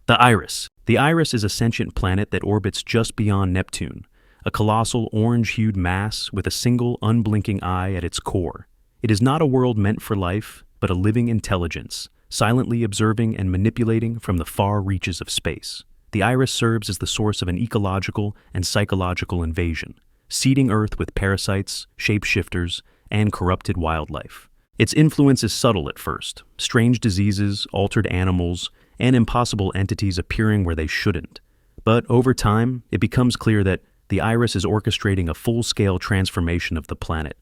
The Iris. The Iris is a sentient planet that orbits just beyond Neptune, a colossal orange-hued mass with a single unblinking eye at its core. It is not a world meant for life, but a living intelligence, silently observing and manipulating from the far reaches of space. The Iris serves as the source of an ecological and psychological invasion, seeding Earth with parasites, shapeshifters, and corrupted wildlife. Its influence is subtle at first: strange diseases, altered animals, and impossible entities appearing where they shouldn't. But over time, it becomes clear that the Iris is orchestrating a full-scale transformation of the planet.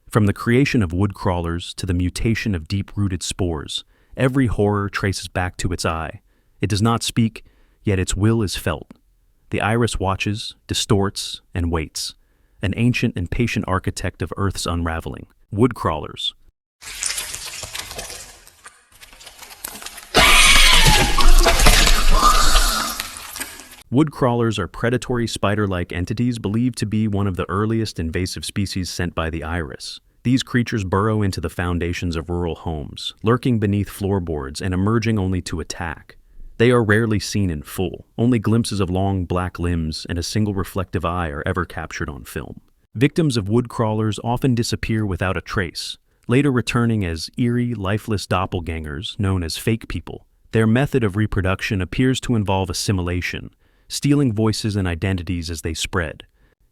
From the creation of woodcrawlers to the mutation of deep-rooted spores, every horror traces back to its eye. It does not speak, yet its will is felt. The Iris watches, distorts, and waits, an ancient and patient architect of Earth's unraveling. Woodcrawlers. Woodcrawlers are predatory spider-like entities believed to be one of the earliest invasive species sent by the Iris. These creatures burrow into the foundations of rural homes, lurking beneath floorboards and emerging only to attack. They are rarely seen in full. Only glimpses of long black limbs and a single reflective eye are ever captured on film. Victims of woodcrawlers often disappear without a trace, later returning as eerie, lifeless doppelgangers known as fake people. Their method of reproduction appears to involve assimilation, stealing voices and identities as they spread.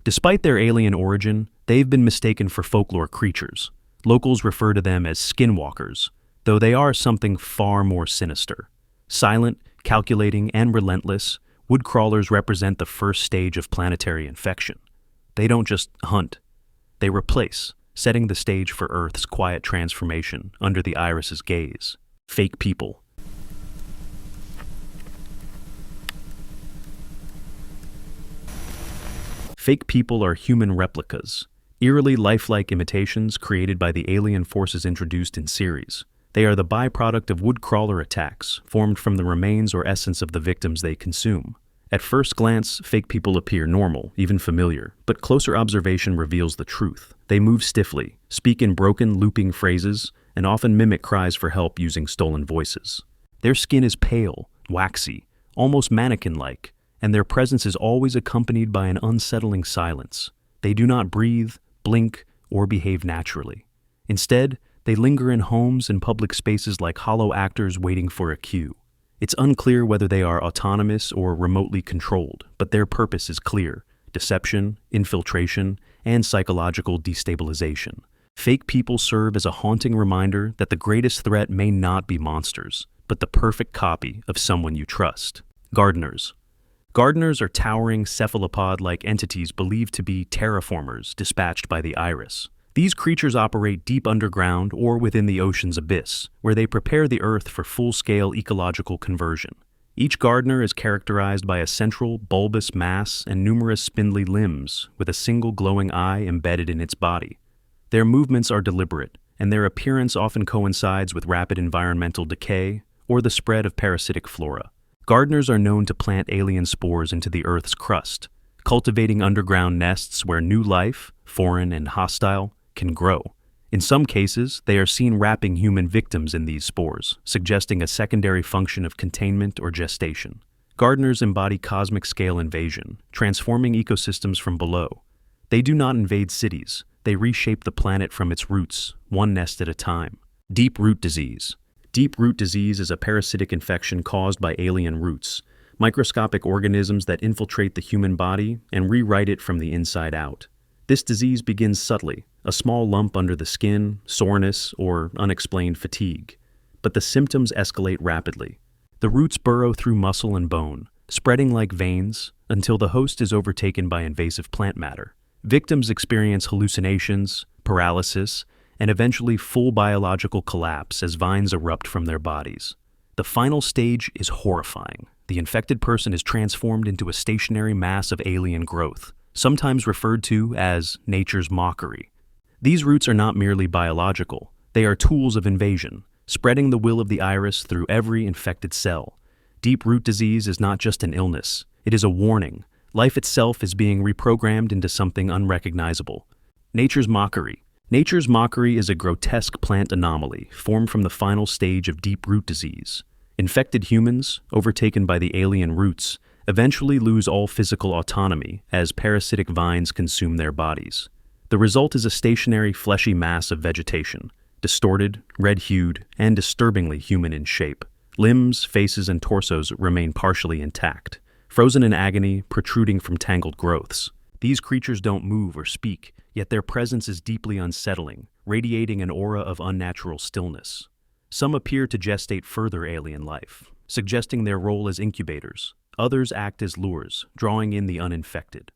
Despite their alien origin, they've been mistaken for folklore creatures. Locals refer to them as skinwalkers, though they are something far more sinister. Silent, calculating, and relentless, woodcrawlers represent the first stage of planetary infection. They don't just hunt, they replace, setting the stage for Earth's quiet transformation under the Iris's gaze. Fake people. Fake people are human replicas, eerily lifelike imitations created by the alien forces introduced in series. They are the byproduct of woodcrawler attacks, formed from the remains or essence of the victims they consume. At first glance, fake people appear normal, even familiar, but closer observation reveals the truth. They move stiffly, speak in broken, looping phrases, and often mimic cries for help using stolen voices. Their skin is pale, waxy, almost mannequin-like, and their presence is always accompanied by an unsettling silence. They do not breathe, blink, or behave naturally. Instead, they linger in homes and public spaces like hollow actors waiting for a cue. It's unclear whether they are autonomous or remotely controlled, but their purpose is clear: deception, infiltration, and psychological destabilization. Fake people serve as a haunting reminder that the greatest threat may not be monsters, but the perfect copy of someone you trust. Gardeners. Gardeners are towering cephalopod-like entities believed to be terraformers dispatched by the Iris. These creatures operate deep underground or within the ocean's abyss, where they prepare the Earth for full-scale ecological conversion. Each gardener is characterized by a central, bulbous mass and numerous spindly limbs, with a single glowing eye embedded in its body. Their movements are deliberate, and their appearance often coincides with rapid environmental decay or the spread of parasitic flora. Gardeners are known to plant alien spores into the Earth's crust, cultivating underground nests where new life, foreign and hostile, can grow. In some cases, they are seen wrapping human victims in these spores, suggesting a secondary function of containment or gestation. Gardeners embody cosmic-scale invasion, transforming ecosystems from below. They do not invade cities. They reshape the planet from its roots, one nest at a time. Deep root disease. Deep root disease is a parasitic infection caused by alien roots, microscopic organisms that infiltrate the human body and rewrite it from the inside out. This disease begins subtly, a small lump under the skin, soreness, or unexplained fatigue. But the symptoms escalate rapidly. The roots burrow through muscle and bone, spreading like veins, until the host is overtaken by invasive plant matter. Victims experience hallucinations, paralysis, and eventually full biological collapse as vines erupt from their bodies. The final stage is horrifying. The infected person is transformed into a stationary mass of alien growth, sometimes referred to as nature's mockery. These roots are not merely biological. They are tools of invasion, spreading the will of the Iris through every infected cell. Deep root disease is not just an illness. It is a warning. Life itself is being reprogrammed into something unrecognizable. Nature's mockery. Nature's mockery is a grotesque plant anomaly formed from the final stage of deep root disease. Infected humans, overtaken by the alien roots, eventually lose all physical autonomy as parasitic vines consume their bodies. The result is a stationary, fleshy mass of vegetation, distorted, red-hued, and disturbingly human in shape. Limbs, faces, and torsos remain partially intact, frozen in agony, protruding from tangled growths. These creatures don't move or speak, yet their presence is deeply unsettling, radiating an aura of unnatural stillness. Some appear to gestate further alien life, suggesting their role as incubators. Others act as lures, drawing in the uninfected.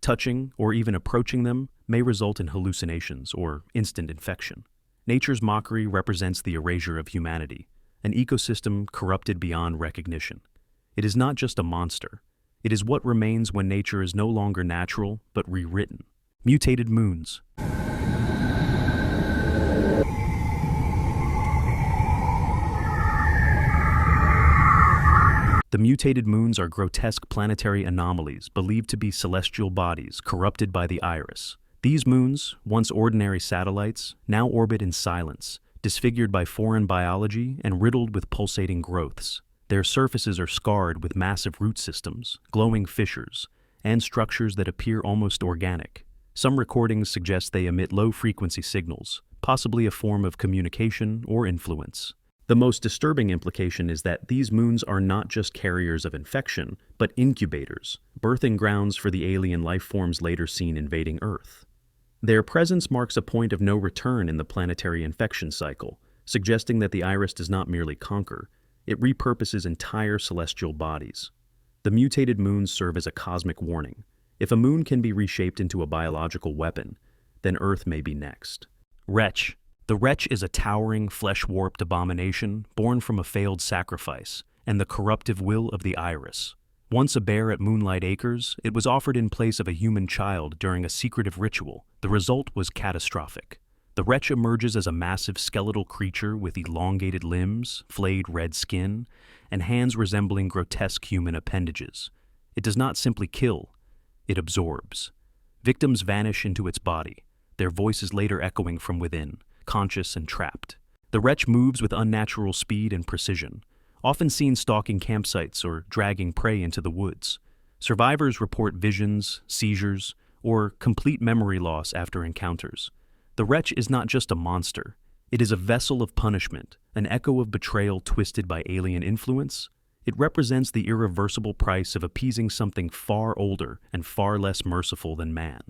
Touching, or even approaching them, may result in hallucinations or instant infection. Nature's mockery represents the erasure of humanity, an ecosystem corrupted beyond recognition. It is not just a monster. It is what remains when nature is no longer natural, but rewritten. Mutated Moons. The mutated moons are grotesque planetary anomalies believed to be celestial bodies corrupted by the iris. These moons, once ordinary satellites, now orbit in silence, disfigured by foreign biology and riddled with pulsating growths. Their surfaces are scarred with massive root systems, glowing fissures, and structures that appear almost organic. Some recordings suggest they emit low-frequency signals, possibly a form of communication or influence. The most disturbing implication is that these moons are not just carriers of infection, but incubators, birthing grounds for the alien life forms later seen invading Earth. Their presence marks a point of no return in the planetary infection cycle, suggesting that the iris does not merely conquer, it repurposes entire celestial bodies. The mutated moons serve as a cosmic warning. If a moon can be reshaped into a biological weapon, then Earth may be next. Wretch. The Wretch is a towering, flesh-warped abomination born from a failed sacrifice and the corruptive will of the iris. Once a bear at Moonlight Acres, it was offered in place of a human child during a secretive ritual. The result was catastrophic. The Wretch emerges as a massive skeletal creature with elongated limbs, flayed red skin, and hands resembling grotesque human appendages. It does not simply kill, it absorbs. Victims vanish into its body, their voices later echoing from within, conscious and trapped. The Wretch moves with unnatural speed and precision, often seen stalking campsites or dragging prey into the woods. Survivors report visions, seizures, or complete memory loss after encounters. The Wretch is not just a monster. It is a vessel of punishment, an echo of betrayal twisted by alien influence. It represents the irreversible price of appeasing something far older and far less merciful than man.